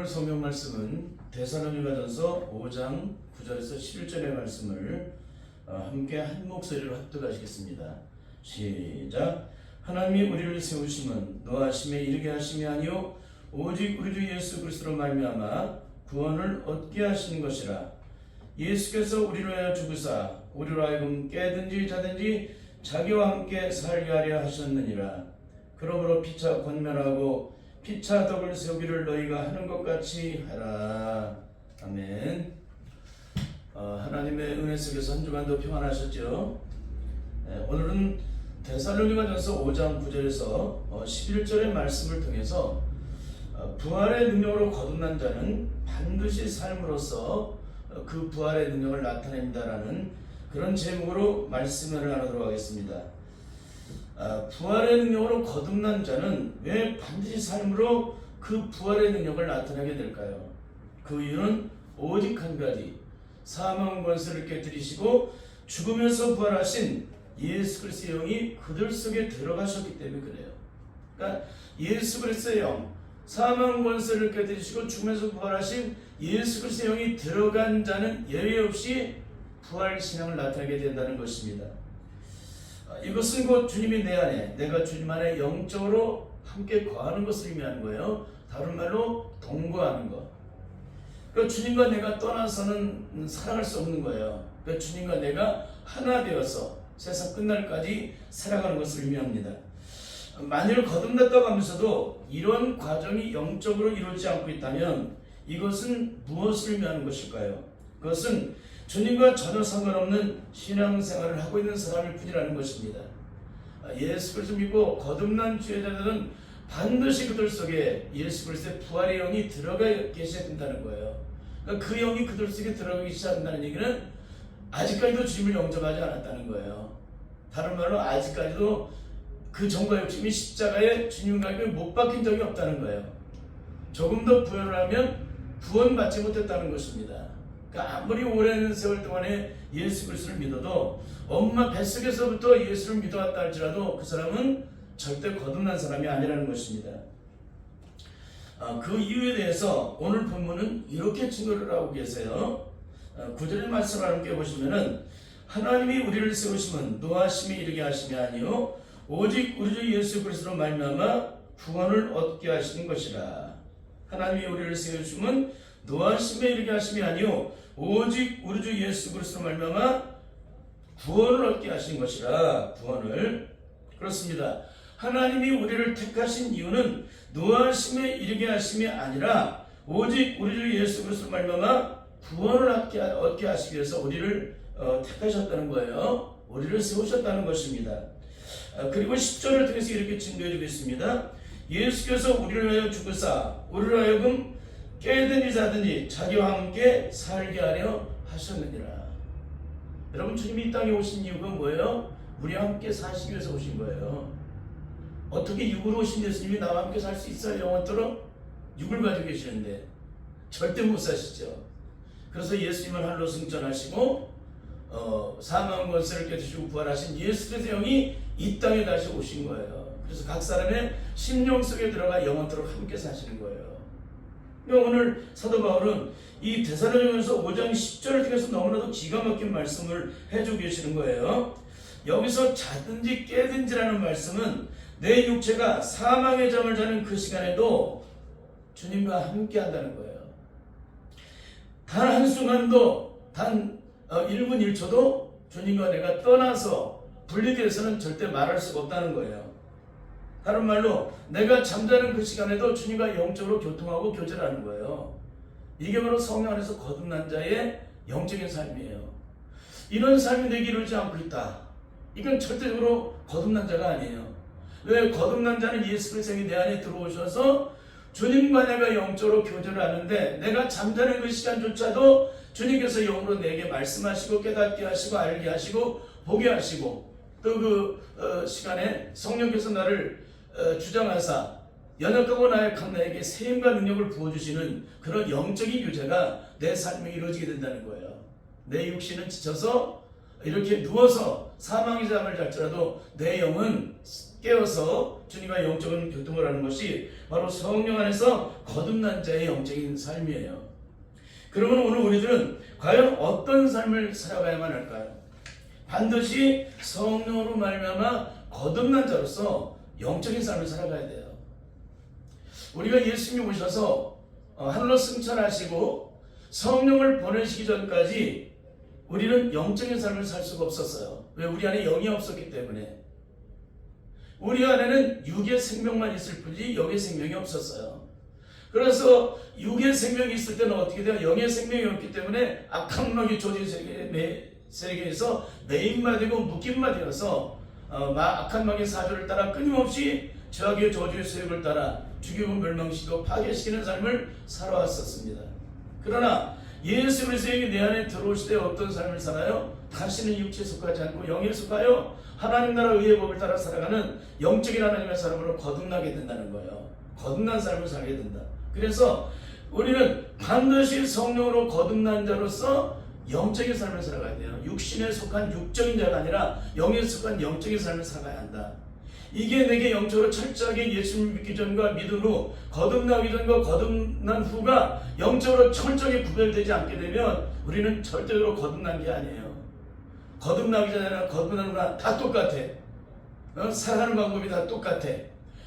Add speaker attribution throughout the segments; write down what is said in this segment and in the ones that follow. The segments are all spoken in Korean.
Speaker 1: 오늘 성경 말씀은 데살로니가전서 5장 9절에서 11절의 말씀을 함께 한 목소리로 합독하시겠습니다. 시작. 하나님이 우리를 세우심은 노하심에 이르게 하심이 아니요 오직 우리 주 예수 그리스도로 말미암아 구원을 얻게 하시는 것이라. 예수께서 우리를 위하여 죽으사 우리로 하여금 깨든지 자든지 자기와 함께 살게 하려 하셨느니라. 그러므로 피차 권면하고 피차 덕을 세우기를 너희가 하는 것 같이 하라. 아멘. 하나님의 은혜 속에서 한 주간도 평안하셨죠? 오늘은 데살로니가전서 5장 9절에서 11절의 말씀을 통해서 부활의 능력으로 거듭난 자는 반드시 삶으로써 그 부활의 능력을 나타낸다라는 그런 제목으로 말씀을 나누도록 하겠습니다. 부활의 능력으로 거듭난 자는 왜 반드시 삶으로 그 부활의 능력을 나타내게 될까요? 그 이유는 오직 한 가지, 사망 권세를 깨뜨리시고 죽으면서 부활하신 예수 그리스도의 영이 그들 속에 들어가셨기 때문에 그래요. 그러니까 예수 그리스도의 영, 사망 권세를 깨뜨리시고 죽으면서 부활하신 예수 그리스도의 영이 들어간 자는 예외 없이 부활 신앙을 나타내게 된다는 것입니다. 이것은 곧 주님이 내 안에, 내가 주님 안에 영적으로 함께 거하는 것을 의미하는 거예요. 다른 말로 동거하는 것. 그러니까 주님과 내가 떠나서는 살아갈 수 없는 거예요. 그러니까 주님과 내가 하나 되어서 세상 끝날까지 살아가는 것을 의미합니다. 만일 거듭났다고 하면서도 이런 과정이 영적으로 이루어지지 않고 있다면 이것은 무엇을 의미하는 것일까요? 그것은 주님과 전혀 상관없는 신앙생활을 하고 있는 사람일 뿐이라는 것입니다. 예수 그리스도 믿고 거듭난 죄자들은 반드시 그들 속에 예수 그리스도의 부활의 영이 들어가 계셔야 된다는 거예요. 그러니까 그 영이 그들 속에 들어가기 시작한다는 얘기는 아직까지도 주님을 영접하지 않았다는 거예요. 다른 말로 아직까지도 그 정과 욕심이 십자가에 주님과 못 박힌 적이 없다는 거예요. 조금 더 부연을 하면 구원받지 못했다는 것입니다. 그러니까 아무리 오랜 세월 동안에 예수 그리스도를 믿어도 엄마 뱃속에서부터 예수를 믿어왔다 할지라도 그 사람은 절대 거듭난 사람이 아니라는 것입니다. 그 이유에 대해서 오늘 본문은 이렇게 증거를 하고 계세요. 9절의 말씀을 함께 보시면은 하나님이 우리를 세우심은 노하심에 이르게 하심이 아니요 오직 우리 주 예수 그리스도로 말미암아 구원을 얻게 하시는 것이라. 하나님이 우리를 세우심은 노하심에 이르게 하심이 아니요 오직 우리 주 예수 그리스도로 말미암아 구원을 얻게 하신 것이라. 구원을. 그렇습니다. 하나님이 우리를 택하신 이유는 노하심에 이르게 하심이 아니라 오직 우리 주 예수 그리스도로 말미암아 구원을 얻게 하시기 위해서 우리를 택하셨다는 거예요. 우리를 세우셨다는 것입니다. 그리고 10절을 통해서 이렇게 증거해 주고 있습니다. 예수께서 우리를 위하여 죽으사 우리로 하여금 깨든지 자든지 자기와 함께 살게 하려 하셨느니라. 여러분, 주님이 이 땅에 오신 이유가 뭐예요? 우리와 함께 사시기 위해서 오신 거예요. 어떻게 육으로 오신 예수님이 나와 함께 살 수 있어요? 영원토록? 육을 가지고 계시는데 절대 못 사시죠. 그래서 예수님을 할로 승천하시고 사망 권세를 깨뜨리시고 부활하신 예수 그리스도의 영이 이 땅에 다시 오신 거예요. 그래서 각 사람의 심령 속에 들어가 영원토록 함께 사시는 거예요. 오늘 사도 바울은 이 데살로니가전서 5장 10절을 통해서 너무나도 기가 막힌 말씀을 해주고 계시는 거예요. 여기서 자든지 깨든지라는 말씀은 내 육체가 사망의 잠을 자는 그 시간에도 주님과 함께 한다는 거예요. 단 한순간도 단 1분 1초도 주님과 내가 떠나서 분리되어 서는 절대 말할 수가 없다는 거예요. 다른 말로 내가 잠자는 그 시간에도 주님과 영적으로 교통하고 교제를 하는 거예요. 이게 바로 성령 안에서 거듭난 자의 영적인 삶이에요. 이런 삶이 내게 이루어지지 않고 있다. 이건 절대적으로 거듭난 자가 아니에요. 왜? 거듭난 자는 예수 그리스도의 내 안에 들어오셔서 주님과 내가 영적으로 교제를 하는데 내가 잠자는 그 시간조차도 주님께서 영으로 내게 말씀하시고 깨닫게 하시고 알게 하시고 보게 하시고 또 그 시간에 성령께서 나를 주장하사 연약하고 나약한 나에게 세임과 능력을 부어주시는 그런 영적인 교제가 내 삶에 이루어지게 된다는 거예요. 내 육신은 지쳐서 이렇게 누워서 사망의 잠을 잘지라도 내 영은 깨어서 주님과 영적인 교통을 하는 것이 바로 성령 안에서 거듭난 자의 영적인 삶이에요. 그러면 오늘 우리들은 과연 어떤 삶을 살아가야만 할까요? 반드시 성령으로 말미암아 거듭난 자로서 영적인 삶을 살아가야 돼요. 우리가 예수님이 오셔서 하늘로 승천하시고 성령을 보내시기 전까지 우리는 영적인 삶을 살 수가 없었어요. 왜? 우리 안에 영이 없었기 때문에. 우리 안에는 육의 생명만 있을 뿐이지 영의 생명이 없었어요. 그래서 육의 생명이 있을 때는 어떻게 돼요? 영의 생명이 없기 때문에 악한 마귀 조직 세계에서 매인마 되고 묶임마 되어서 악한 마귀의 사조를 따라 끊임없이 저악의 저주의 수욕을 따라 죽이고 멸망시키고 파괴시키는 삶을 살아왔었습니다. 그러나 예수 그리스도의 내 안에 들어오실 때 어떤 삶을 살아요? 다시는 육체에 속하지 않고 영에 속하여 하나님 나라 의의 법을 따라 살아가는 영적인 하나님의 사람으로 거듭나게 된다는 거예요. 거듭난 삶을 살게 된다. 그래서 우리는 반드시 성령으로 거듭난 자로서 영적인 삶을 살아가야 돼요. 육신에 속한 육적인 자가 아니라 영에 속한 영적인 삶을 살아가야 한다. 이게 내게 영적으로 철저하게 예수님을 믿기 전과 믿은 후, 거듭나기 전과 거듭난 후가 영적으로 철저하게 구별되지 않게 되면 우리는 절대로 거듭난 게 아니에요. 거듭나기 전이나 거듭난 후나 다 똑같아. 살아가는 방법이 다 똑같아.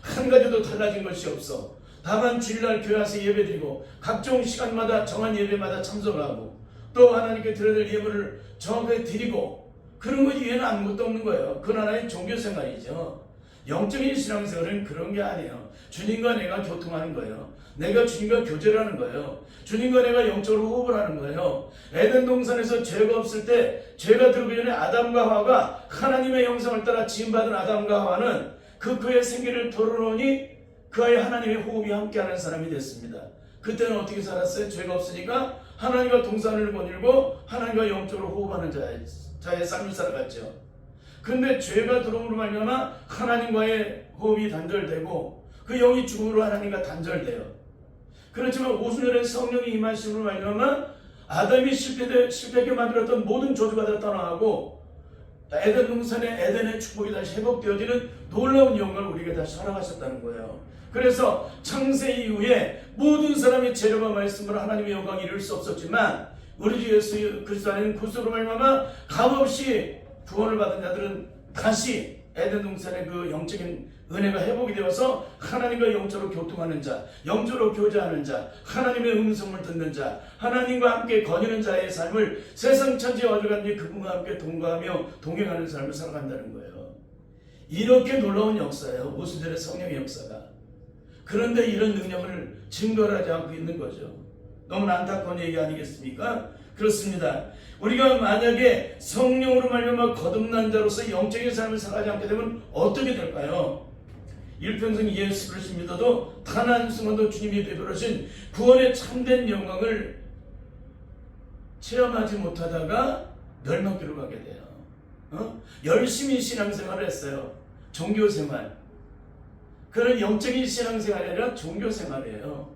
Speaker 1: 한 가지도 달라진 것이 없어. 다만 주일날 교회 와서 예배드리고 각종 시간마다 정한 예배마다 참석하고 또 하나님께 드려야 될 예물을 정확하게 드리고 그런 것 이외에는 아무것도 없는 거예요. 그건 하나의 종교생활이죠. 영적인 신앙생활은 그런 게 아니에요. 주님과 내가 교통하는 거예요. 내가 주님과 교제를 하는 거예요. 주님과 내가 영적으로 호흡을 하는 거예요. 에덴 동산에서 죄가 없을 때 죄가 들어오기 전에 아담과 하와가 하나님의 형상을 따라 지음받은 아담과 하와는 그의 생기를 털어놓으니 그와의 하나님의 호흡이 함께하는 사람이 됐습니다. 그때는 어떻게 살았어요? 죄가 없으니까 하나님과 동산을 거닐고 하나님과 영적으로 호흡하는 자의 삶을 살아갔죠. 그런데 죄가 들어옴으로 말미암아 하나님과의 호흡이 단절되고 그 영이 죽음으로 하나님과 단절돼요. 그렇지만 오순절에 성령이 임하심으로 말미암아 아담이 실패하게 만들었던 모든 저주가 다 떠나가고 에덴 동산의 에덴의 축복이 다시 회복되어지는 놀라운 영광을 우리에게 다시 허락하셨다는 거예요. 그래서 창세 이후에 모든 사람이 재료와 말씀으로 하나님의 영광을 이룰 수 없었지만 우리 주 예수 그리스도 안에는 구속으로 말미암아 값없이 구원을 받은 자들은 다시 에덴 동산의 그 영적인 은혜가 회복이 되어서 하나님과 영적으로 교통하는 자, 영적으로 교제하는 자, 하나님의 음성을 듣는 자, 하나님과 함께 거니는 자의 삶을 세상 천지에 어디간지 그분과 함께 동거하며 동행하는 삶을 살아간다는 거예요. 이렇게 놀라운 역사예요. 오순절의 성령의 역사가. 그런데 이런 능력을 증거하지 않고 있는 거죠. 너무나 안타까운 얘기 아니겠습니까? 그렇습니다. 우리가 만약에 성령으로 말미암아 거듭난 자로서 영적인 삶을 살아가지 않게 되면 어떻게 될까요? 일평생 예수 그리스도 믿어도 단 한순간도 주님이 베풀으신 구원의 참된 영광을 체험하지 못하다가 멸망길로 가게 돼요. 열심히 신앙생활을 했어요. 종교생활. 그런 영적인 신앙생활이 아니라 종교생활이에요.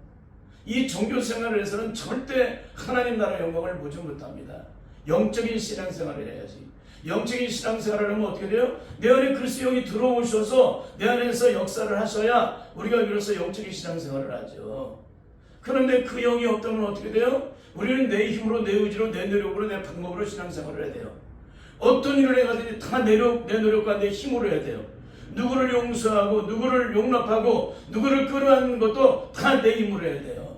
Speaker 1: 이 종교생활을 해서는 절대 하나님 나라 영광을 보지 못합니다. 영적인 신앙생활을 해야지. 영적인 신앙생활을 하면 어떻게 돼요? 내 안에 그리스도 영이 들어오셔서 내 안에서 역사를 하셔야 우리가 비로소 영적인 신앙생활을 하죠. 그런데 그 영이 없다면 어떻게 돼요? 우리는 내 힘으로, 내 의지로, 내 노력으로, 내 방법으로 신앙생활을 해야 돼요. 어떤 일을 해가든지 다 내 노력과 내 힘으로 해야 돼요. 누구를 용서하고 누구를 용납하고 누구를 끌어안는 것도 다 내 힘으로 해야 돼요.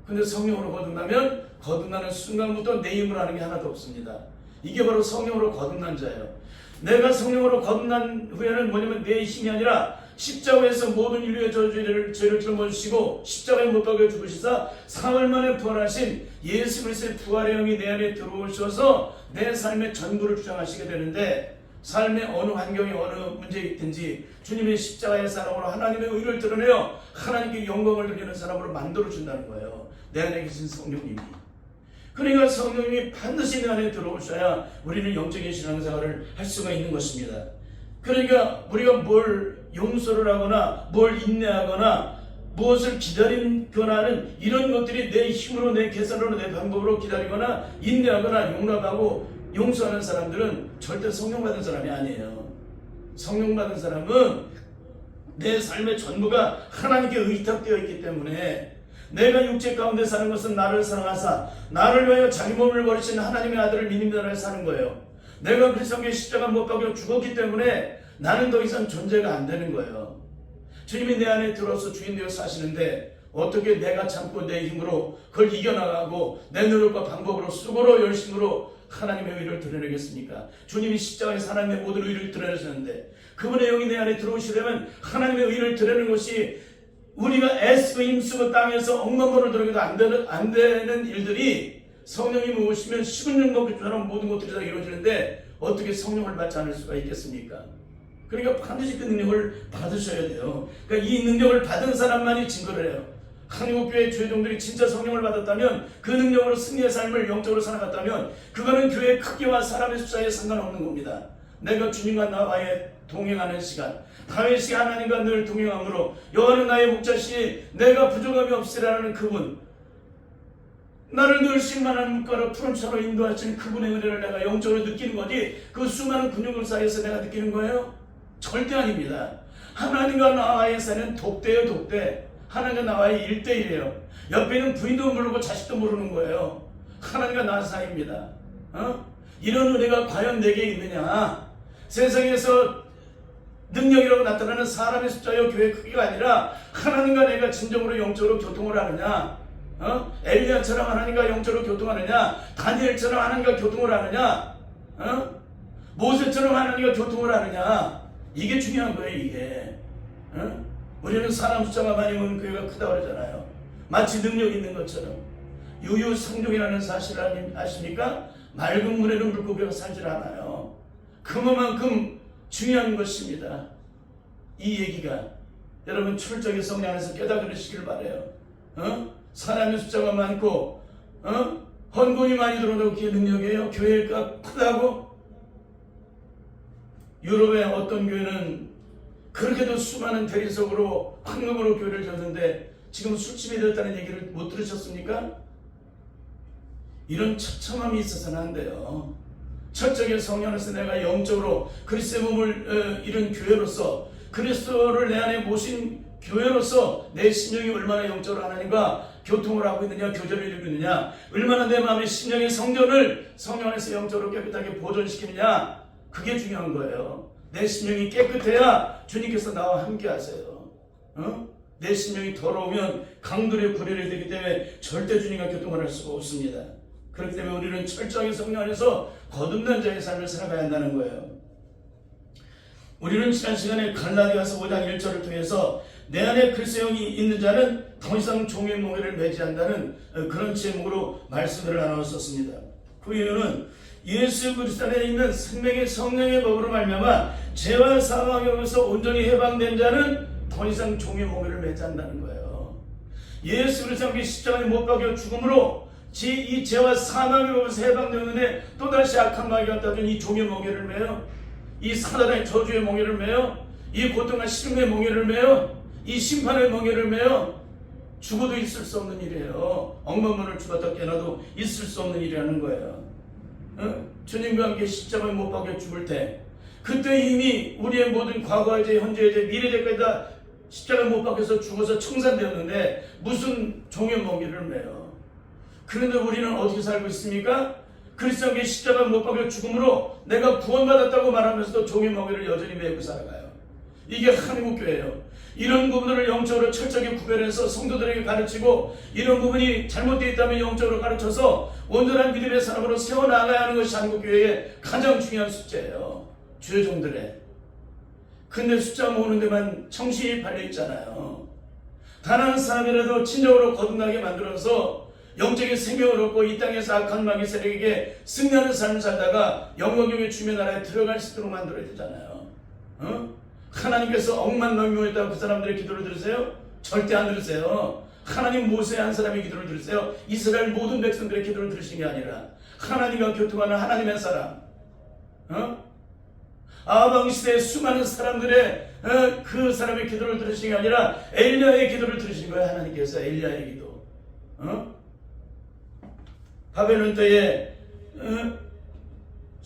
Speaker 1: 근데 성령으로 거듭나면 거듭나는 순간부터 내 힘으로 하는 게 하나도 없습니다. 이게 바로 성령으로 거듭난 자예요. 내가 성령으로 거듭난 후에는 뭐냐면 내 힘이 아니라 십자가에서 모든 인류의 죄를 짊어지시고 십자가에 못 박혀 죽으시사 사흘 만에 부활하신 예수 그리스도의 부활의 영이 내 안에 들어오셔서 내 삶의 전부를 주장하시게 되는데 삶의 어느 환경에 어느 문제에 있든지 주님의 십자가의 사랑으로 하나님의 의를 드러내어 하나님께 영광을 드리는 사람으로 만들어준다는 거예요. 내 안에 계신 성령님이. 그러니까 성령님이 반드시 내 안에 들어오셔야 우리는 영적인 신앙생활을 할 수가 있는 것입니다. 그러니까 우리가 뭘 용서를 하거나 뭘 인내하거나 무엇을 기다리거나 하는 이런 것들이 내 힘으로 내 계산으로 내 방법으로 기다리거나 인내하거나 용납하고 용서하는 사람들은 절대 성령 받은 사람이 아니에요. 성령 받은 사람은 내 삶의 전부가 하나님께 의탁되어 있기 때문에 내가 육체 가운데 사는 것은 나를 사랑하사 나를 위하여 자기 몸을 버리신 하나님의 아들을 믿음으로 사는 거예요. 내가 그리스도께 십자가 못 박혀 죽었기 때문에 나는 더 이상 존재가 안 되는 거예요. 주님이 내 안에 들어서 주인 되어 사시는데 어떻게 내가 참고 내 힘으로 그걸 이겨나가고 내 노력과 방법으로 수고로 열심으로 하나님의 의를 드러내겠습니까? 주님이 십자가에서 하나님의 모든 의를 드러내셨는데 그분의 영이 내 안에 들어오시려면 하나님의 의를 드러내는 것이 우리가 애쓰고 힘쓰고 땅에서 억만 번을 들어도 안 되는 일들이 성령님이 오시면 식은 죽 먹기처럼 모든 것들이 다 이루어지는데 어떻게 성령을 받지 않을 수가 있겠습니까? 그러니까 반드시 그 능력을 받으셔야 돼요. 그러니까 이 능력을 받은 사람만이 증거를 해요. 한국교회 주회종들이 진짜 성령을 받았다면 그 능력으로 승리의 삶을 영적으로 살아갔다면 그거는 교회의 크기와 사람의 숫자에 상관없는 겁니다. 내가 주님과 나와의 동행하는 시간, 다윗이 하나님과 늘 동행함으로 여호와는 나의 목자시니 내가 부족함이 없으리라는 그분, 나를 늘 신만한 물가로 푸른 차로 인도하시는 그분의 은혜를 내가 영적으로 느끼는 거지 그 수많은 근육을 사이에서 내가 느끼는 거예요? 절대 아닙니다. 하나님과 나와의 사이는 독대예요. 독대. 하나님과 나와의 1대1이에요. 옆에 있는 부인도 모르고 자식도 모르는 거예요. 하나님과 나 사이입니다. 이런 은혜가 과연 내게 있느냐? 세상에서 능력이라고 나타나는 사람의 숫자요 교회 크기가 아니라 하나님과 내가 진정으로 영적으로 교통을 하느냐? 엘리야처럼 하나님과 영적으로 교통하느냐? 다니엘처럼 하나님과 교통을 하느냐? 모세처럼 하나님과 교통을 하느냐? 이게 중요한 거예요. 이게 우리는 사람 숫자가 많이 오는 교회가 크다고 그러잖아요. 마치 능력 있는 것처럼. 유유상종이라는 사실을 아십니까? 맑은 물에는 물고기가 살질 않아요. 그만큼 중요한 것입니다. 이 얘기가 여러분 철저하게 성령 안에서 깨달으시길 바라요. 사람의 숫자가 많고 헌금이 많이 들어오는 그게 능력이에요? 교회가 크다고? 유럽의 어떤 교회는 그렇게도 수많은 대리석으로 황금으로 교회를 졌는데 지금 술집이 되었다는 얘기를 못 들으셨습니까? 이런 처참함이 있어서는 안 돼요. 철저하게 성령 안에서 내가 영적으로 그리스도의 몸을 이룬 교회로서 그리스도를 내 안에 모신 교회로서 내 심령이 얼마나 영적으로 하나님과 교통을 하고 있느냐, 교제를 이루고 있느냐, 얼마나 내 마음의 심령의 성전을 성령 안에서 영적으로 깨끗하게 보존시키느냐, 그게 중요한 거예요. 내 심령이 깨끗해야 주님께서 나와 함께 하세요. 내 심령이 더러우면 강돌의 구례를 되기 때문에 절대 주님과 교통을 할 수가 없습니다. 그렇기 때문에 우리는 철저하게 성령 안에서 거듭난 자의 삶을 살아가야 한다는 거예요. 우리는 지난 시간에 갈라디아서 5장 1절을 통해서 내 안에 그리스도 영이 있는 자는 더 이상 종의 몽에를 매지 않는다는 그런 제목으로 말씀을 나눴었습니다. 그 이유는 예수 그리스도 안에 있는 생명의 성령의 법으로 말미암아 죄와 사망에서 온전히 해방된 자는 더 이상 종의 몽에를 매지 않는다는 거예요. 예수 그리스도께 십자가에 못 박혀 죽음으로 이 죄와 사망의 법에서 해방되었는데 또다시 악한 마귀가 따준 이 종의 몽에를 매요. 이 사단의 저주의 몽에를 매요. 이 고통과 시름의 몽에를 매요. 이 심판의 몽에를 매요. 죽어도 있을 수 없는 일이에요. 억만문을 죽었다 깨어나도 있을 수 없는 일이라는 거예요. 주님과 함께 십자가에 못 박혀 죽을 때 그때 이미 우리의 모든 과거의 죄, 현재의 죄, 미래의 죄까지 다 십자가에 못 박혀서 죽어서 청산되었는데 무슨 종의 몽에를 매요. 그런데 우리는 어떻게 살고 있습니까? 그리스도께 십자가에 못 박혀 죽음으로 내가 구원받았다고 말하면서도 종의 몽에를 여전히 메고 살아가요. 이게 한국교회예요. 이런 부분들을 영적으로 철저하게 구별해서 성도들에게 가르치고 이런 부분이 잘못되어 있다면 영적으로 가르쳐서 온전한 믿음의 사람으로 세워나가야 하는 것이 한국교회의 가장 중요한 숙제예요. 주의 종들의. 근데 숫자 모으는 데만 정신이 팔려있잖아요. 단 한 사람이라도 진정으로 거듭나게 만들어서 영적인 생명을 얻고 이 땅에서 악한 마귀 세력에게 승리하는 삶을 살다가 영광의 주님의 나라에 들어갈 수 있도록 만들어야 되잖아요. 하나님께서 억만 명령했다고 그 사람들의 기도를 들으세요? 절대 안 들으세요. 하나님 모세의 한 사람의 기도를 들으세요? 이스라엘 모든 백성들의 기도를 들으신 게 아니라 하나님과 교통하는 하나님의 사람, 아방시대의 수많은 사람들의 그 사람의 기도를 들으신 게 아니라 엘리야의 기도를 들으신 거예요. 하나님께서 엘리야의 기도. 바벨론 때에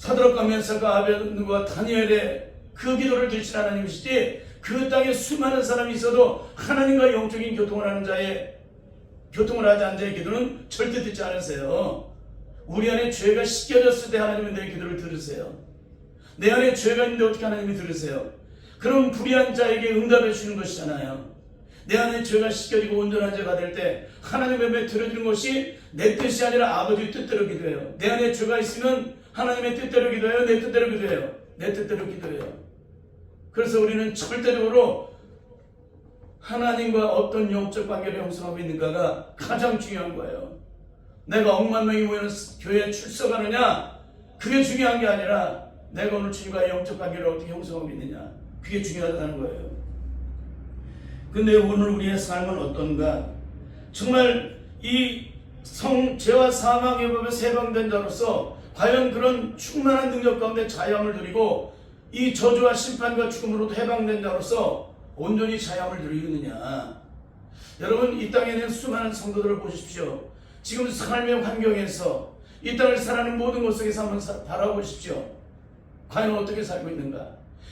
Speaker 1: 사드락과 메삭과 아벳과 다니엘의 그 기도를 들으신 하나님이시지 그 땅에 수많은 사람이 있어도 하나님과 영적인 교통을 하는 자의 교통을 하지 않은 자의 기도는 절대 듣지 않으세요. 우리 안에 죄가 씻겨졌을 때 하나님은 내 기도를 들으세요. 내 안에 죄가 있는데 어떻게 하나님이 들으세요? 그럼 불의한 자에게 응답해 주시는 것이잖아요. 내 안에 죄가 씻겨지고 온전한 자가 될 때 하나님의 배 들어주는 것이 내 뜻이 아니라 아버지의 뜻대로 기도해요. 내 안에 죄가 있으면 하나님의 뜻대로 기도해요. 내 뜻대로 기도해요. 내 뜻대로 기도해요. 그래서 우리는 절대적으로 하나님과 어떤 영적 관계를 형성하고 있는가가 가장 중요한 거예요. 내가 억만 명이 모이는 교회에 출석하느냐, 그게 중요한 게 아니라 내가 오늘 주님과의 영적 관계를 어떻게 형성하고 있느냐, 그게 중요하다는 거예요. 근데 오늘 우리의 삶은 어떤가? 정말 이 죄와 사망의 법에 해방된 자로서 과연 그런 충만한 능력 가운데 자유함을 누리고 이 저주와 심판과 죽음으로도 해방된 자로서 온전히 자유함을 누리느냐? 여러분, 이 땅에 있는 수많은 성도들을 보십시오. 지금 삶의 환경에서 이 땅을 살아가는 모든 것 속에서 한번 바라보십시오. 과연 어떻게 살고 있는가?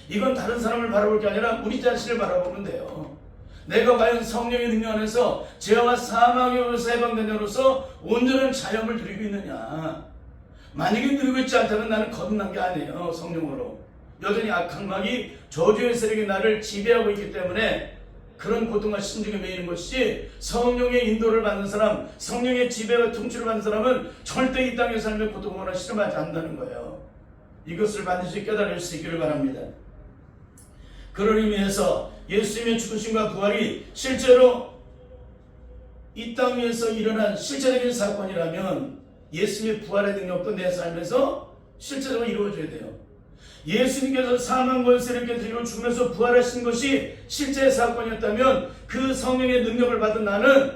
Speaker 1: 이건 다른 사람을 바라볼 게 아니라 우리 자신을 바라보면 돼요. 내가 과연 성령의 능력 안에서 죄와 사망의 법에서 해방된 자로서 온전한 자유함을 누리고 있느냐? 만약에 누리고 있지 않다면 나는 거듭난 게 아니에요. 성령으로 여전히 악한 저주의 세력이 나를 지배하고 있기 때문에 그런 고통과 심중에 매이는 것이지, 성령의 인도를 받는 사람, 성령의 지배와 통치를 받는 사람은 절대 이 땅에 살며 고통을 실험하지 않는다는 거예요. 이것을 반드시 깨달을 수 있기를 바랍니다. 그런 의미에서 예수님의 죽으심과 부활이 실제로 이 땅 위에서 일어난 실제적인 사건이라면 예수님의 부활의 능력도 내 삶에서 실제적으로 이루어져야 돼요. 예수님께서 사망과 세력을 깨뜨리고 죽으면서 부활하신 것이 실제의 사건이었다면 그 성령의 능력을 받은 나는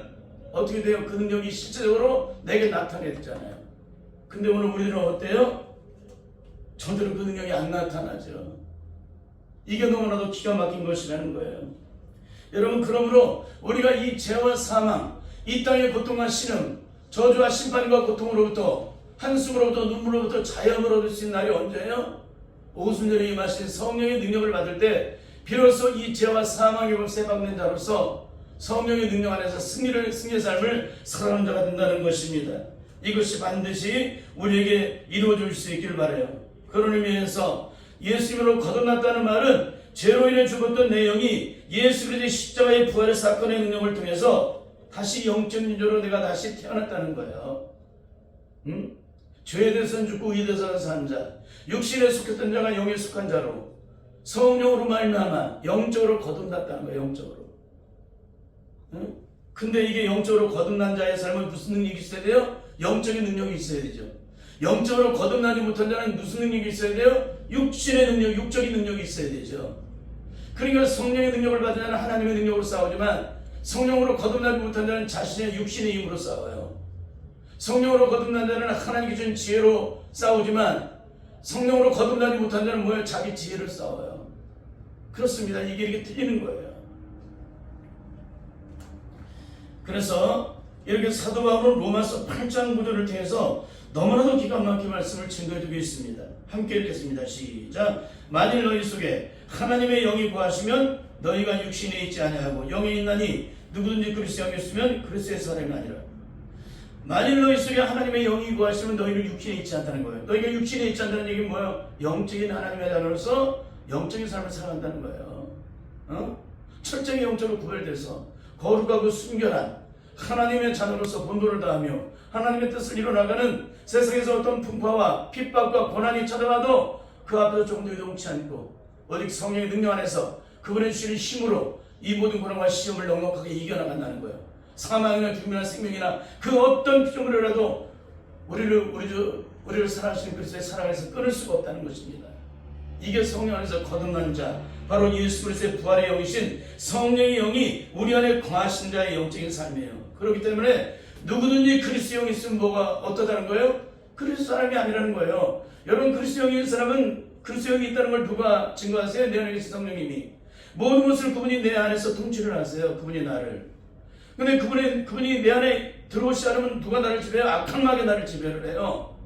Speaker 1: 어떻게 돼요? 그 능력이 실제적으로 내게 나타내잖아요. 근데 오늘 우리들은 어때요? 저들은 그 능력이 안 나타나죠. 이게 너무나도 기가 막힌 것이라는 거예요. 여러분, 그러므로 우리가 이 죄와 사망, 이 땅의 고통과 신음, 저주와 심판과 고통으로부터, 한숨으로부터, 눈물로부터 자유함을 얻을 수 있는 날이 언제예요? 오순절에 임하신 성령의 능력을 받을 때 비로소 이 죄와 사망의 법에서 해방된 자로서 성령의 능력 안에서 승리의 삶을 살아가는 자가 된다는 것입니다. 이것이 반드시 우리에게 이루어질 수 있기를 바라요. 그런 의미에서 예수님으로 거듭났다는 말은 죄로 인해 죽었던 내 영이 예수 그리스도의 십자가의 부활의 사건의 능력을 통해서 다시 영적 인조로 내가 다시 태어났다는 거예요. 죄에 대해서는 죽고 의에 대해서는 산 자, 육신에 속했던 자가 영에 속한 자로 성령으로 말미암아 영적으로 거듭났다는 거예요. 영적으로. 근데 이게 영적으로 거듭난 자의 삶은 무슨 능력이 있어야 돼요? 영적인 능력이 있어야 되죠. 영적으로 거듭나지 못한 자는 무슨 능력이 있어야 돼요? 육신의 능력, 육적인 능력이 있어야 되죠. 그러니까 성령의 능력을 받은 자는 하나님의 능력으로 싸우지만 성령으로 거듭나지 못한 자는 자신의 육신의 힘으로 싸워요. 성령으로 거듭난 자는 하나님께 준 지혜로 싸우지만 성령으로 거듭나지 못한 자는 뭐예요? 자기 지혜를 싸워요. 그렇습니다. 이게 이렇게 틀리는 거예요. 그래서 이렇게 사도 바울은 로마서 8장 9절을 통해서 너무나도 기가 막힌 말씀을 증거해주고 있습니다. 함께 읽겠습니다. 시작. 만일 너희 속에 하나님의 영이 거하시면 너희가 육신에 있지 아니하고 영에 있나니 누구든지 그리스도에 있으면 그리스도의 사람이 아니라. 만일 너희 속에 하나님의 영이 거하시면 너희는 육신에 있지 않다는 거예요. 너희가 육신에 있지 않다는 얘기는 뭐예요? 영적인 하나님의 자녀로서 영적인 삶을 살아간다는 거예요. 철저히 영적으로 구별돼서 거룩하고 순결한 하나님의 자녀로서 본도를 다하며 하나님의 뜻을 이뤄나가는 세상에서 어떤 풍파와 핍박과 고난이 찾아와도 그 앞에서 조금도 요동치 않고 오직 성령의 능력 안에서 그분의 주시는 힘으로 이 모든 고난과 시험을 넉넉하게 이겨나간다는 거예요. 사망이나 죽음이나 생명이나 그 어떤 피조물이라도 우리를 사랑하시는 그리스도의 사랑 안에서 끊을 수가 없다는 것입니다. 이게 성령 안에서 거듭난 자, 바로 예수 그리스도의 부활의 영이신 성령의 영이 우리 안에 거하신 자의 영적인 삶이에요. 그렇기 때문에 누구든지 그리스도 영이 있으면 뭐가 어떠다는 거예요? 그리스도 사람이 아니라는 거예요. 여러분, 그리스도 영이 있는 사람은 그리스도 영이 있다는 걸 누가 증거하세요? 내 안에 계신 성령님이. 모든 것을 그분이 내 안에서 통치를 하세요. 그분이 나를. 근데 그분이 내 안에 들어오시지 않으면 누가 나를 지배해요? 악한 마귀가 나를 지배를 해요.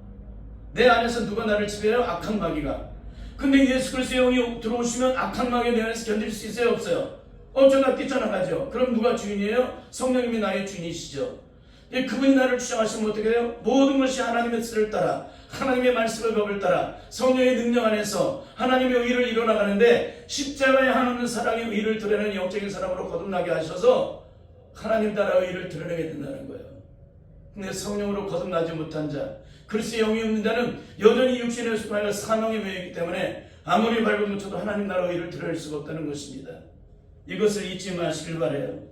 Speaker 1: 내 안에서 누가 나를 지배해요? 악한 마귀가. 근데 예수 그리스도의 영이 들어오시면 악한 마귀가 내 안에서 견딜 수 있어요? 없어요? 엄청나 뛰쳐나가죠. 그럼 누가 주인이에요? 성령님이 나의 주인이시죠. 그분이 나를 주장하시면 어떻게 해요? 모든 것이 하나님의 뜻을 따라, 하나님의 말씀의 법을 따라 성령의 능력 안에서 하나님의 의를 이뤄나가는데, 십자가에 하나님 사랑의 의를 드러내는 영적인 사람으로 거듭나게 하셔서 하나님 따라 의를 드러내게 된다는 거예요. 근데 성령으로 거듭나지 못한 자, 그리스도의 영이 없는 자는 여전히 육신의 수반과 사망에 매이기 때문에 아무리 밟으면 쳐도 하나님 나라 의를 드러낼 수가 없다는 것입니다. 이것을 잊지 마시길 바라요.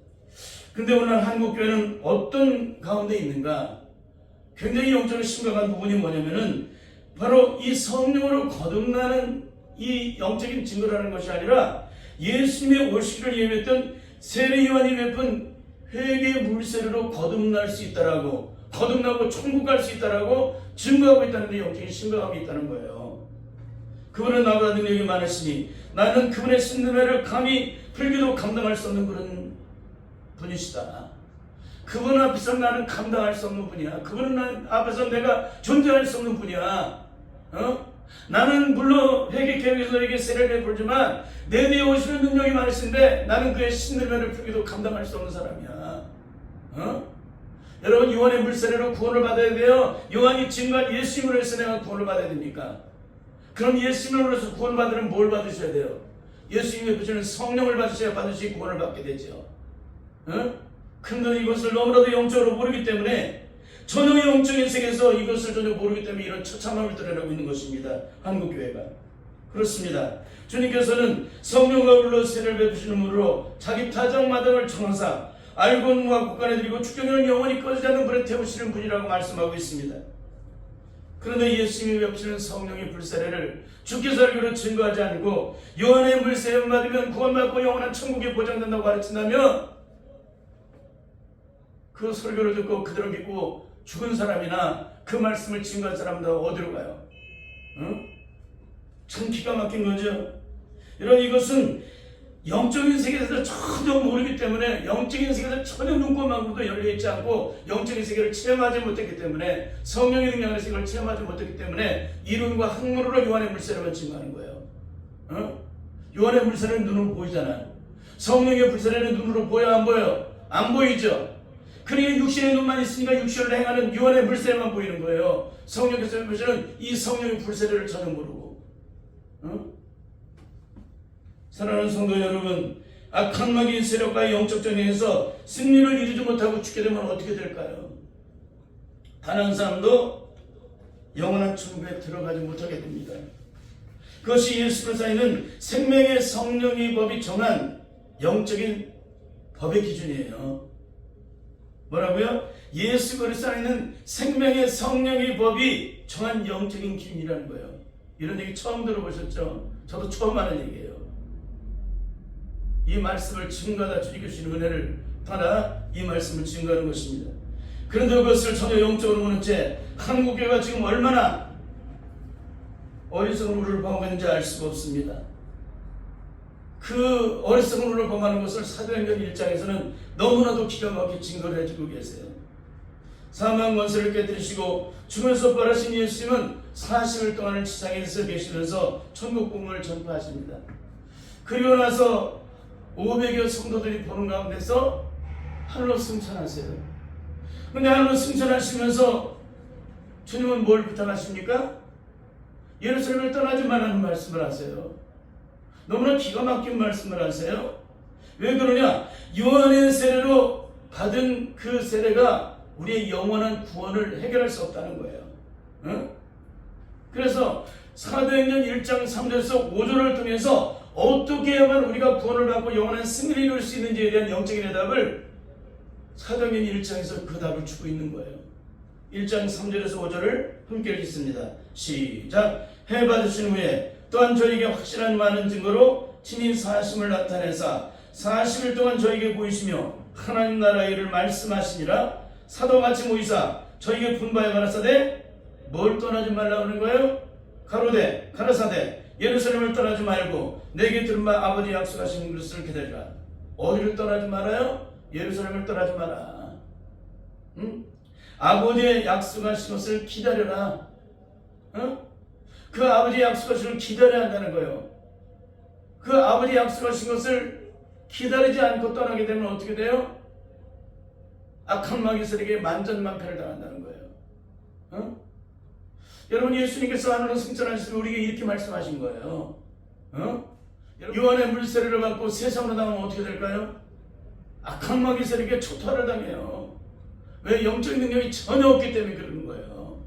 Speaker 1: 근데 오늘 한국교회는 어떤 가운데 있는가? 굉장히 영적으로 심각한 부분이 뭐냐면은 바로 이 성령으로 거듭나는 이 영적인 증거라는 것이 아니라 예수님의 오시기를 예비했던 세례 요한이 베푼 회개의 물세례로 거듭날 수 있다라고, 거듭나고 천국 갈 수 있다라고 증거하고 있다는 데 영적인 심각함이 있다는 거예요. 그분은 나보다 능력이 많으시니 나는 그분의 신음회를 감히 풀기도 감당할 수 없는 그런 분이시다. 그분 앞에서 나는 감당할 수 없는 분이야. 그분 앞에서 내가 존재할 수 없는 분이야. 나는 물론 회개 계획에서 너에게 세례를 베풀지만 내 뒤에 오시는 능력이 많으신데 나는 그의 신음회를 풀기도 감당할 수 없는 사람이야. 여러분, 요한의 물세례로 구원을 받아야 돼요? 요한이 증거한 예수님으로 해서 내가 구원을 받아야 됩니까? 그럼 예수님으로 해서 구원을 받으려면 뭘 받으셔야 돼요? 예수님이 베푸시는 성령을 받으셔야 반드시 구원을 받게 되죠. 근데 이것을 너무나도 영적으로 모르기 때문에, 전혀 영적인 세계에서 이것을 전혀 모르기 때문에 이런 처참함을 드러내고 있는 것입니다. 한국교회가. 그렇습니다. 주님께서는 성령과 불러 세례를 베푸시는으로 자기 타작마당을 청하사 알곤과 국간에 드리고 축경에는 영원히 꺼지지 않는 불에 태우시는 분이라고 말씀하고 있습니다. 그런데 예수님이 베푸시는 성령의 불세례를 주께서 알기로 증거하지 않고 요한의 물세례만 받으면 구원받고 영원한 천국에 보장된다고 가르친다면, 그 설교를 듣고 그대로 믿고 죽은 사람이나 그 말씀을 증거한 사람들 어디로 가요? 참 기가 막힌 거죠. 여러분, 이것은 영적인 세계에서 전혀 모르기 때문에, 영적인 세계에서 전혀 눈꽃만큼도 열려있지 않고 영적인 세계를 체험하지 못했기 때문에, 성령의 능력의 세계를 체험하지 못했기 때문에 이론과 학문으로 요한의 물세례만 증거하는 거예요. 요한의 물세례는 눈으로 보이잖아요. 성령의 물세례는 눈으로 보여 안 보여? 안 보이죠. 그러니까 육신의 눈만 있으니까 육신을 행하는 요한의 물세례만 보이는 거예요. 성령께서 보시는 이 성령의 불세례를 전혀 모르고. 사랑하는 성도 여러분, 악한 마귀의 세력과 영적 전쟁에서 승리를 이루지 못하고 죽게 되면 어떻게 될까요? 단 한 사람도 영원한 천국에 들어가지 못하게 됩니다. 그것이 예수 그리스도는 생명의 성령의 법이 정한 영적인 법의 기준이에요. 뭐라고요? 예수 그리스도 안에는 생명의 성령의 법이 정한 영적인 기준이라는 거예요. 이런 얘기 처음 들어보셨죠? 저도 처음 하는 얘기예요. 이 말씀을 증거하다 주님께 주신 은혜를 받아 이 말씀을 증거하는 것입니다. 그런데 그것을 전혀 영적으로 보는 채 한국교회가 지금 얼마나 어리석은 우리를 범하고 있는지 알 수가 없습니다. 그 어리석은 우리를 범하는 것을 사도행전 1장에서는 너무나도 기가 막히게 증거를 해주고 계세요. 사망 권세를 깨뜨리시고 죽음에서 부활하신 예수님은 40일 동안을 지상에서 계시면서 천국 복음을 전파하십니다. 그리고 나서 500여 성도들이 보는 가운데서 하늘로 승천하세요. 근데 하늘로 승천하시면서 주님은 뭘 부탁하십니까? 예루살렘을 떠나지 말라는 말씀을 하세요. 너무나 기가 막힌 말씀을 하세요. 왜 그러냐? 요한의 세례로 받은 그 세례가 우리의 영원한 구원을 해결할 수 없다는 거예요. 그래서 사도행전 1장 3절에서 5절을 통해서 어떻게 해야만 우리가 구원을 받고 영원한 승리를 이룰 수 있는지에 대한 영적인 해답을 사도행전 1장에서 그 답을 주고 있는 거예요. 1장 3절에서 5절을 함께 읽겠습니다. 시작. 해 받으신 후에 또한 저에게 확실한 많은 증거로 친히 사심을 나타내사 40일 동안 저에게 보이시며 하나님 나라의 일을 말씀하시니라. 사도같이 모이사 저에게 분바에 가라사대 뭘 떠나지 말라고 하는 거예요? 가라사대 예루살렘을 떠나지 말고 내게 들은 바 아버지 약속하신 것을 기다리라. 어디를 떠나지 말아요? 예루살렘을 떠나지 마라. 아버지의 약속하신 것을 기다려라. 그 아버지 약속하신 걸 기다려야 한다는 거예요. 그 아버지 약속하신 것을 기다리지 않고 떠나게 되면 어떻게 돼요? 악한 마귀들에게 만전만패를 당한다는 거예요. 여러분, 예수님께서 하늘로 승천하실 때 우리에게 이렇게 말씀하신 거예요. 요한의 물세례를 받고 세상으로 나가면 어떻게 될까요? 악한 마귀들에게 초토화를 당해요. 왜? 영적인 능력이 전혀 없기 때문에 그러는 거예요.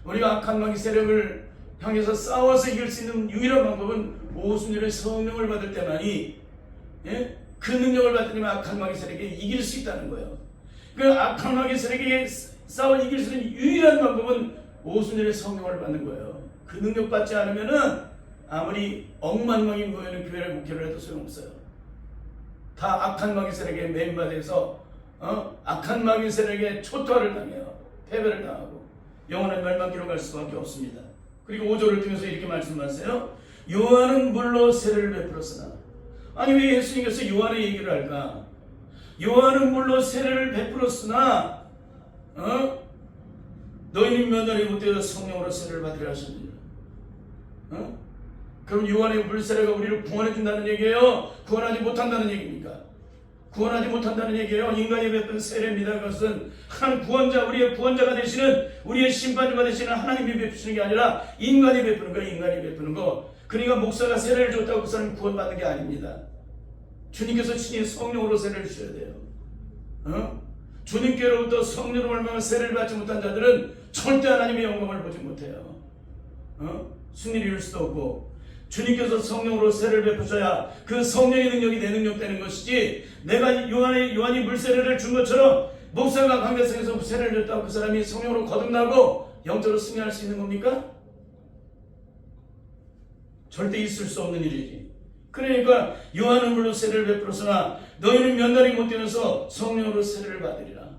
Speaker 1: 우리가 악한 마귀 세력을 향해서 싸워서 이길 수 있는 유일한 방법은 오순절의 성령을 받을 때만이, 그 능력을 받으면 악한 마귀 세력에 이길 수 있다는 거예요. 그 악한 마귀 세력에 싸워 이길 수 있는 유일한 방법은 오순절의 성령을 받는 거예요. 그 능력 받지 않으면은 아무리 억만명이 모여있는 교회를 목회를 해도 소용없어요. 다 악한 마귀 세력에 매인받아서 악한 마귀 세력에 초토화를 당해요. 패배를 당하고 영원한 멸망기로 갈 수밖에 없습니다. 그리고 5절을 통해서 이렇게 말씀하세요. 요한은 물로 세례를 베풀었으나. 아니, 왜 예수님께서 요한의 얘기를 할까? 요한은 물로 세례를 베풀었으나 너희는 면허를 못되어 성령으로 세례를 받으려 하셨느니라. 그럼 요한의 물세례가 우리를 구원해 준다는 얘기예요? 구원하지 못한다는 얘기입니까? 구원하지 못한다는 얘기예요. 인간이 베푼 세례입니다. 그것은 한 구원자, 우리의 구원자가 되시는, 우리의 심판주가 되시는 하나님이 베푸시는 게 아니라 인간이 베푸는 거예요. 인간이 베푸는 거. 그러니까 목사가 세례를 줬다고 그 사람이 구원받는 게 아닙니다. 주님께서 친히 성령으로 세례를 주셔야 돼요. 주님께로부터 성령으로 얼마나 세례를 받지 못한 자들은 절대 하나님의 영광을 보지 못해요. 승리를 이룰 수도 없고, 주님께서 성령으로 세례를 베푸셔야 그 성령의 능력이 내 능력 되는 것이지, 내가 요한이 물세례를 준 것처럼 목사가 강대성에서 세례를 줬다고 그 사람이 성령으로 거듭나고 영적으로 승리할 수 있는 겁니까? 절대 있을 수 없는 일이지. 그러니까 요한은 물로 세례를 베풀었으나 너희는 면단이 못 되어서 성령으로 세례를 받으리라.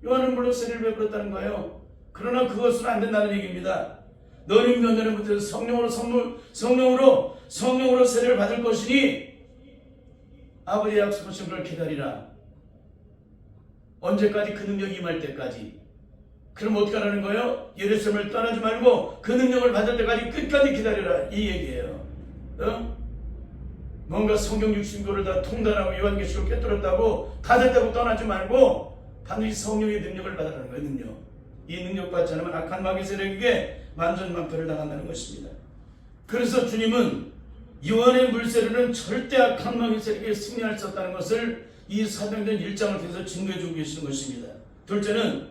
Speaker 1: 요한은 물로 세례를 베풀었다는 거예요. 그러나 그것은 안 된다는 얘기입니다. 너희는 면단이 못 되어서 성령으로 세례를 받을 것이니 아버지의 약속하신 걸 기다리라. 언제까지? 그 능력이 임할 때까지. 그럼 어떻게 하라는 거예요? 예루살렘을 떠나지 말고 그 능력을 받을 때까지 끝까지 기다리라, 이 얘기예요. 뭔가 성경 60교를 다 통달하고 요한계시록 깨뜨렸다고 다 됐다고 떠나지 말고 반드시 성령의 능력을 받으라는 거예요. 능력. 이 능력 받지 않으면 악한 마귀 세력에게 만전만패를 당한다는 것입니다. 그래서 주님은 요한의 물세례는 절대 악한 마귀 세력에 승리할 수 없다는 것을 이 사도행전 1장을 통해서 증거해 주고 계시는 것입니다. 둘째는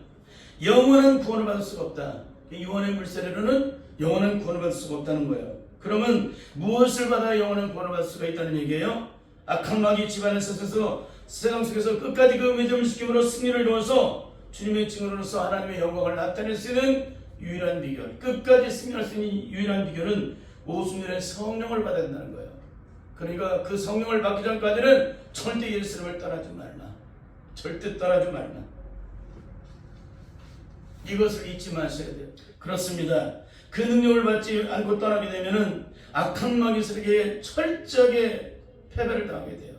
Speaker 1: 영원한 구원을 받을 수가 없다. 요한의 물세례로는 영원한 구원을 받을 수가 없다는 거예요. 그러면 무엇을 받아야 영원한 구원을 받을 수가 있다는 얘기예요? 악한 마귀 집안에서 세상 속에서 끝까지 그 매점을 시킴으로 승리를 이루어서 주님의 증언으로서 하나님의 영광을 나타낼 수 있는 유일한 비결, 끝까지 승리할 수 있는 유일한 비결은 오순절의 성령을 받아야 된다는 거예요. 그러니까 그 성령을 받기 전까지는 절대 예루살렘을 떠나지 말라. 절대 떠나지 말라. 이것을 잊지 마셔야 돼요. 그렇습니다. 그 능력을 받지 않고 떠나게 되면은 악한 마귀들에게 철저하게 패배를 당하게 돼요.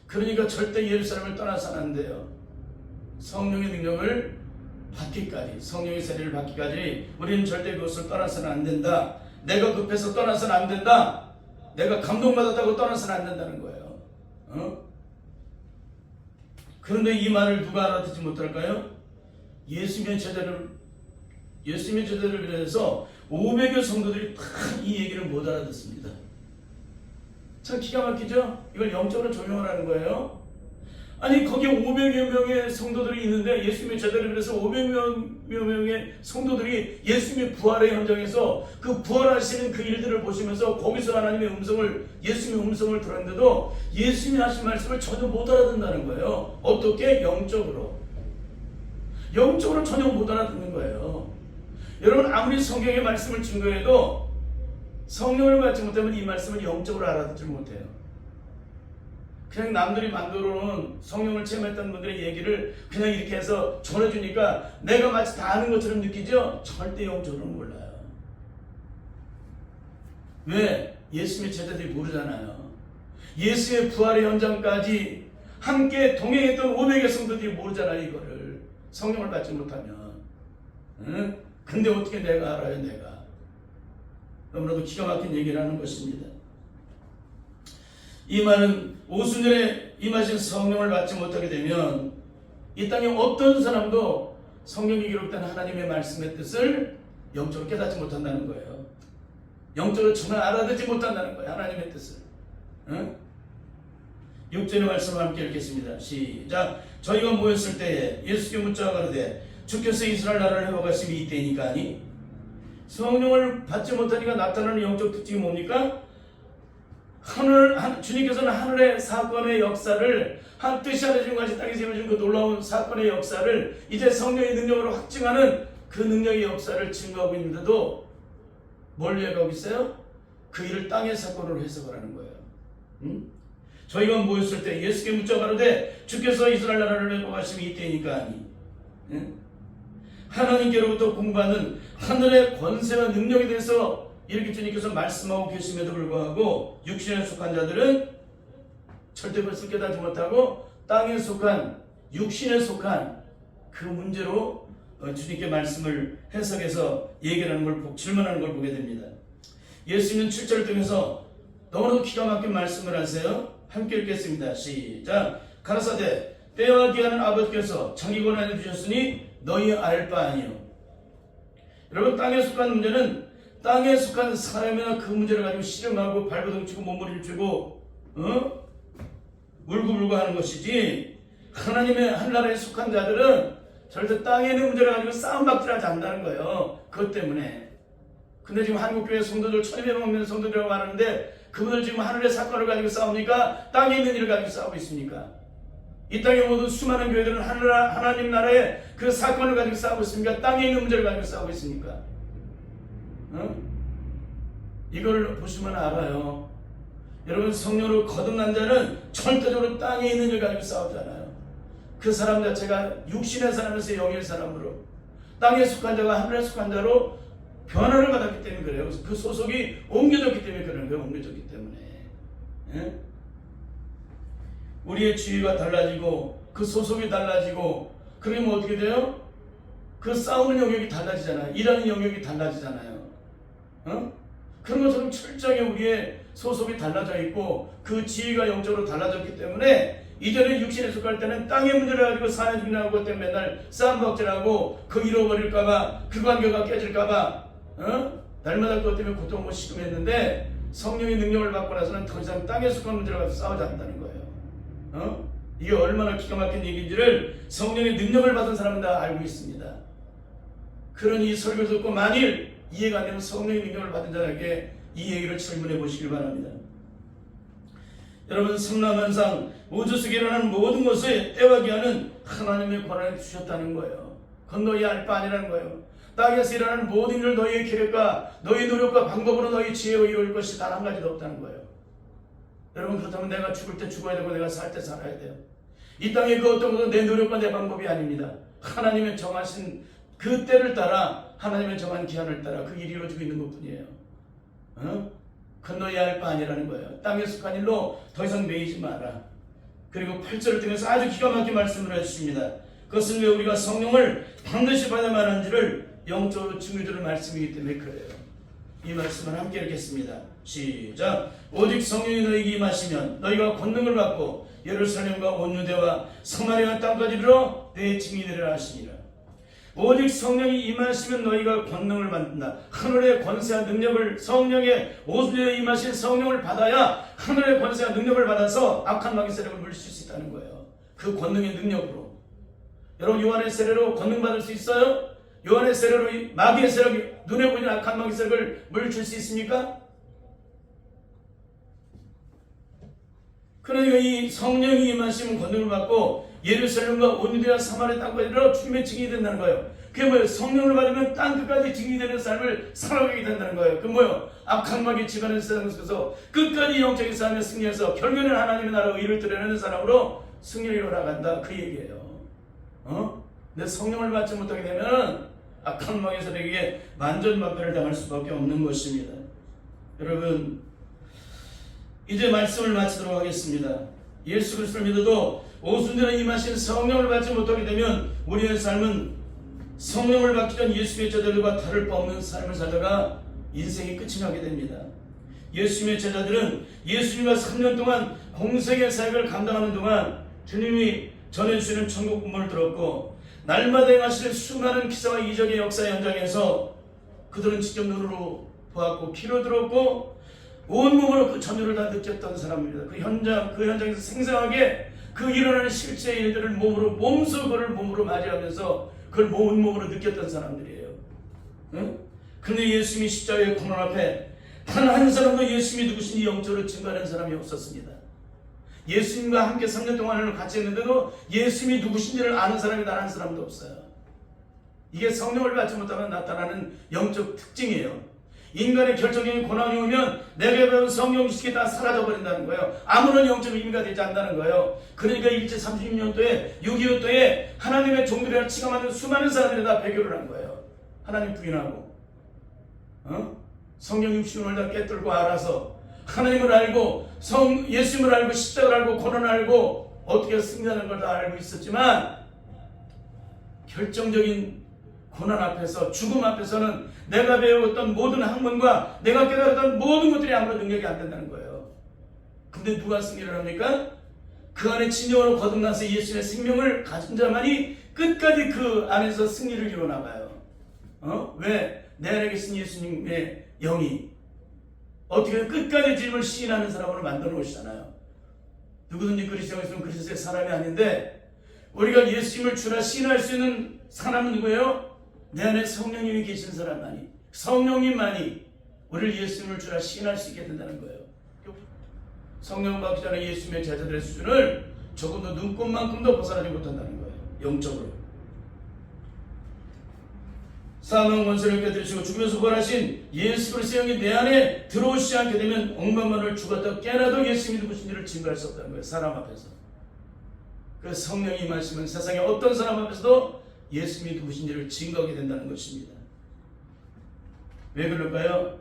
Speaker 1: 그러니까 절대 예루살렘을 떠나서는 안 돼요. 성령의 능력을 받기까지, 성령의 세례를 받기까지 우리는 절대 그것을 떠나서는 안 된다. 내가 급해서 떠나서는 안 된다. 내가 감동받았다고 떠나서는 안 된다는 거예요. 그런데 이 말을 누가 알아듣지 못할까요? 예수님의 제자를 비롯해서 500여 성도들이 다 이 얘기를 못 알아듣습니다. 참 기가 막히죠? 이걸 영적으로 적용하라는 거예요. 아니, 거기에 500여 명의 성도들이 있는데, 예수님의 제자를 비롯해서 500여 명의 성도들이 예수님의 부활의 현장에서 그 부활하시는 그 일들을 보시면서 거기서 하나님의 음성을, 예수님의 음성을 들었는데도 예수님이 하신 말씀을 전혀 못 알아듣는다는 거예요. 어떻게? 영적으로 전혀 못 알아듣는 거예요. 여러분, 아무리 성경의 말씀을 증거해도 성령을 받지 못하면 이 말씀을 영적으로 알아듣지 못해요. 그냥 남들이 만들어 놓은 성령을 체험했던 분들의 얘기를 그냥 이렇게 해서 전해주니까 내가 마치 다 아는 것처럼 느끼죠? 절대 영적으로는 몰라요. 왜? 예수님의 제자들이 모르잖아요. 예수의 부활의 현장까지 함께 동행했던 500의 성도들이 모르잖아요. 이거를 성령을 받지 못하면. 근데 어떻게 내가 알아요? 내가 너무나도 기가 막힌 얘기를 하는 것입니다. 이 말은 오순절에 임하신 성령을 받지 못하게 되면 이 땅에 어떤 사람도 성경에 기록된 하나님의 말씀의 뜻을 영적으로 깨닫지 못한다는 거예요. 영적으로 정말 알아듣지 못한다는 거예요. 하나님의 뜻을. 응? 6절의 말씀을 함께 읽겠습니다. 시작. 저희가 모였을 때에 예수께 묻자 가로되 주께서 이스라엘 나라를 회복하심이 이때니까 하니 성령을 받지 못하니까 나타나는 영적 특징이 뭡니까? 주님께서는 하늘의 사건의 역사를 한 뜻이 하나 준 것이 땅에 세워준 그 놀라운 사건의 역사를 이제 성령의 능력으로 확증하는 그 능력의 역사를 증거하고 있는데도 뭘 얘기하고 있어요? 그 일을 땅의 사건으로 해석을 하는 거예요. 저희가 모였을 때 예수께 묻자 가로되 주께서 이스라엘 나라를 회복하심이 이때니까 하니 하나님께로부터 공부하는 하늘의 권세와 능력에 대해서 이렇게 주님께서 말씀하고 계심에도 불구하고 육신에 속한 자들은 절대 그것을 깨닫지 못하고 땅에 속한 육신에 속한 그 문제로 주님께 말씀을 해석해서 얘기하는 걸 질문하는 걸 보게 됩니다. 예수님은 7절을 통해서 너무나도 기가 막힌 말씀을 하세요. 함께 읽겠습니다. 시작. 가라사대 때와 기한은 아버지께서 자기 권한에 주셨으니 너희 알 바 아니요. 여러분 땅에 속한 문제는 땅에 속한 사람이나 그 문제를 가지고 씨름하고 발버둥치고 몸부림치고 울고불고 하는 것이지 하나님의 한나라에 속한 자들은 절대 땅에 있는 문제를 가지고 싸움박질하지 않는다는 거예요. 그것 때문에. 근데 지금 한국교회 성도들 1200명 넘는 성도들이라고 하는데 그분들 지금 하늘의 사건을 가지고 싸웁니까? 땅에 있는 일을 가지고 싸우고 있습니까? 이 땅의 모든 수많은 교회들은 하나님 나라의 그 사건을 가지고 싸우고 있습니까? 땅에 있는 문제를 가지고 싸우고 있습니까? 이걸 보시면 알아요. 여러분 성령으로 거듭난 자는 절대적으로 땅에 있는 일 가지고 싸우잖아요. 그 사람 자체가 육신의 사람에서 영의 사람으로 땅에 속한 자가 하늘에 속한 자로 변화를 받았기 때문에 그래요. 그 소속이 옮겨졌기 때문에 그런 거예요. 옮겨졌기 때문에. 예? 우리의 지위가 달라지고 그 소속이 달라지고 그러면 어떻게 돼요? 그 싸우는 영역이 달라지잖아요. 일하는 영역이 달라지잖아요. 그런 것처럼 철저하게 우리의 소속이 달라져 있고 그 지위가 영적으로 달라졌기 때문에 이전에 육신에 속할 때는 땅의 문제를 가지고 사회 중요하고 그것 때문에 맨날 싸움박질하고 그 잃어버릴까봐 그 관계가 깨질까봐 날마다 그것 때문에 고통을 시금했는데 성령의 능력을 받고 나서는 더 이상 땅에 속한 문제를 가지고 싸우지 않는다는 거예요. 이게 얼마나 기가 막힌 얘기인지를 성령의 능력을 받은 사람은 다 알고 있습니다. 그러니 이 설교를 듣고 만일 이해가 안 되면 성령의 능력을 받은 자에게 이 얘기를 질문해 보시길 바랍니다. 여러분 삼라만상 우주 속에 일어나는 모든 것을 때와 기한은 하나님의 권한에 주셨다는 거예요. 그건 너희 알 바 아니라는 거예요. 땅에서 일어나는 모든 일을 너희의 계획과 너희 노력과 방법으로 너희 지혜로 이룰 것이 단 한 가지도 없다는 거예요. 여러분 그렇다면 내가 죽을 때 죽어야 되고 내가 살 때 살아야 돼요. 이 땅에 그 어떤 것도 내 노력과 내 방법이 아닙니다. 하나님의 정하신 그 때를 따라 하나님의 정한 기한을 따라 그 일이 이루어지고 있는 것뿐이에요. 그건 너희 알 바 아니라는 거예요. 땅에 속한 일로 더 이상 매이지 마라. 그리고 8절을 통해서 아주 기가 막힌 말씀을 해주십니다. 그것은 왜 우리가 성령을 반드시 받아야만 하는지를 영적으로 증거해주는 말씀이기 때문에 그래요. 이 말씀을 함께 읽겠습니다. 시작. 오직 성령이 너희에게 임하시면 너희가 권능을 받고 예루살렘과 온 유대와 사마리아 땅까지 이르러 내 증인이 되리라 하시니라. 오직 성령이 임하시면 너희가 권능을 받는다. 하늘의 권세와 능력을 성령의 오순절에 임하신 성령을 받아야 하늘의 권세와 능력을 받아서 악한 마귀 세력을 물리칠 수 있다는 거예요. 그 권능의 능력으로. 여러분 요한의 세례로 권능 받을 수 있어요? 요한의 세례로 마귀의 세력이 눈에 보이는 악한 마귀 세력을 물리칠 수 있습니까? 그러니까 이 성령이 임하시면 권능을 받고 예루살렘과 온 유대와 사마리아 땅까지 이르러 주님의 증인이 된다는 거예요. 그게 뭐예요? 성령을 받으면 땅 끝까지 증인이 되는 삶을 살아가게 된다는 거예요. 그 뭐예요? 악한 마귀 집안의 세상에 서서 끝까지 영적인 삶에 승리해서 결국에는 하나님의 나라의 의를 드러내는 사람으로 승리를 이뤄나간다. 그 얘기예요. 근데 성령을 받지 못하게 되면 악한 마귀의 세력에게 만전만패를 당할 수밖에 없는 것입니다. 여러분 이제 말씀을 마치도록 하겠습니다. 예수 그리스도를 믿어도 오순절에 임하신 성령을 받지 못하게 되면 우리의 삶은 성령을 받기 전 예수님의 제자들과 다를 바 없는 삶을 살다가 인생이 끝이 나게 됩니다. 예수님의 제자들은 예수님과 3년 동안 공생의 사역을 감당하는 동안 주님이 전해주시는 천국 분문을 들었고 날마다 행하실 수많은 기사와 이적의 역사 현장에서 그들은 직접 눈으로 보았고 귀로 들었고 온몸으로 그 전율을 다 느꼈던 사람입니다. 그 현장에서 생생하게 그 일어나는 실제 일들을 그걸 몸으로 맞이하면서 그걸 온몸으로 느꼈던 사람들이에요. 응? 근데 예수님이 십자가의 고난 앞에 단 한 사람도 예수님이 누구신지 영적으로 증거하는 사람이 없었습니다. 예수님과 함께 3년 동안을 같이 했는데도 예수님이 누구신지를 아는 사람이 단 한 사람도 없어요. 이게 성령을 받지 못하면 나타나는 영적 특징이에요. 인간의 결정적인 고난이 오면 내게 배운 성령 지식이 다 사라져버린다는 거예요. 아무런 영적 의미가 되지 않는다는 거예요. 그러니까 일제 36년도에 6.25도에 하나님의 종들이라 치가 맞는 수많은 사람들이 다 배교를 한 거예요. 하나님 부인하고 성령 육신을 다 깨뜨리고 알아서 하나님을 알고 예수님을 알고 십자가를 알고 고난을 알고 어떻게 승리하는 걸 다 알고 있었지만 결정적인 고난 앞에서 죽음 앞에서는 내가 배웠던 모든 학문과 내가 깨달았던 모든 것들이 아무런 능력이 안 된다는 거예요. 근데 누가 승리를 합니까? 그 안에 진영으로 거듭나서 예수님의 생명을 가진 자만이 끝까지 그 안에서 승리를 이루어나가요. 왜? 내 안에 계신 예수님의 영이 어떻게 끝까지 주님을 시인하는 사람으로 만들어 놓으시잖아요. 누구든지 그리스도에 있으면 그리스도의 사람이 아닌데 우리가 예수님을 주라 시인할 수 있는 사람은 누구예요? 내 안에 성령님이 계신 사람만이, 성령님만이 우리를 예수님을 주라 시인할 수 있게 된다는 거예요. 성령 받기 전에 예수님의 제자들의 수준을 조금도 눈꼽만큼도 벗어나지 못한다는 거예요. 영적으로. 사망 원수를 깨뜨리시고 죽으면서 부활하신 예수 그리스도의 영이 내 안에 들어오시지 않게 되면 억만만을 죽었다 깨나도 예수님이 누구신지를 증거할 수 없다는 거예요. 사람 앞에서. 그 성령이 말씀은 세상에 어떤 사람 앞에서도 예수님이 누구신지를 증거하게 된다는 것입니다. 왜 그럴까요?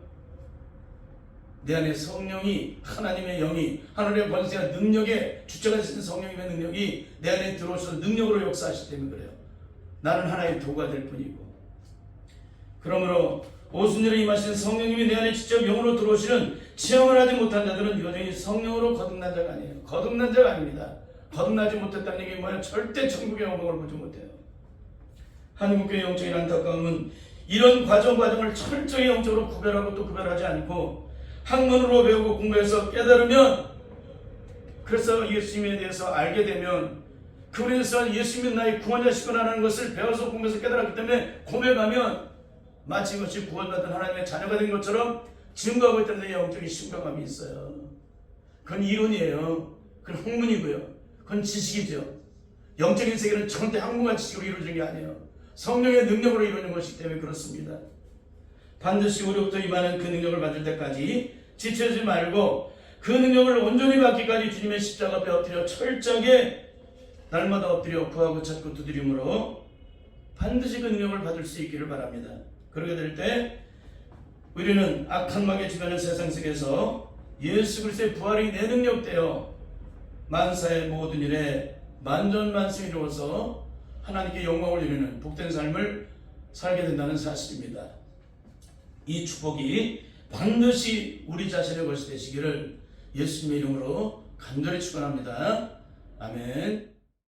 Speaker 1: 내 안에 성령이, 하나님의 영이, 하나님의 권세와 능력의 주체가 되신 성령님의 능력이 내 안에 들어오셔서 능력으로 역사하시기 때문에 그래요. 나는 하나의 도구가 될 뿐이고. 그러므로 오순절에 임하신 성령님이 내 안에 직접 영으로 들어오시는 체험을 하지 못한 자들은 여전히 성령으로 거듭난 자가 아니에요. 거듭난 자가 아닙니다. 거듭나지 못했다는 얘기는 뭐야? 절대 천국의 영광을 보지 못해요. 한국교회 영적인 안타까움은 이런 과정을 철저히 영적으로 구별하고 또 구별하지 않고 학문으로 배우고 공부해서 깨달으면, 그래서 예수님에 대해서 알게 되면, 그분에서 예수님은 나의 구원자시구나라는 것을 배워서 공부해서 깨달았기 때문에 고백하면 마치 그것이 구원받은 하나님의 자녀가 된 것처럼 증거하고 있다는 영적인 심각함이 있어요. 그건 이론이에요. 그건 학문이고요. 그건 지식이죠. 영적인 세계는 절대 학문과 지식으로 이루어진 게 아니에요. 성령의 능력으로 이루어진 것이기 때문에 그렇습니다. 반드시 우리부터 임하는 그 능력을 받을 때까지 지체하지 말고 그 능력을 온전히 받기까지 주님의 십자가 앞에 엎드려 철저하게 날마다 엎드려 구하고 찾고 두드림으로 반드시 그 능력을 받을 수 있기를 바랍니다. 그렇게 될 때 우리는 악한 마귀의 주변의 세상 속에서 예수 그리스도의 부활이 내 능력되어 만사의 모든 일에 만전만승이 이루어서 하나님께 영광을 이루는 복된 삶을 살게 된다는 사실입니다. 이 축복이 반드시 우리 자신의 것이 되시기를 예수님의 이름으로 간절히 축원합니다. 아멘.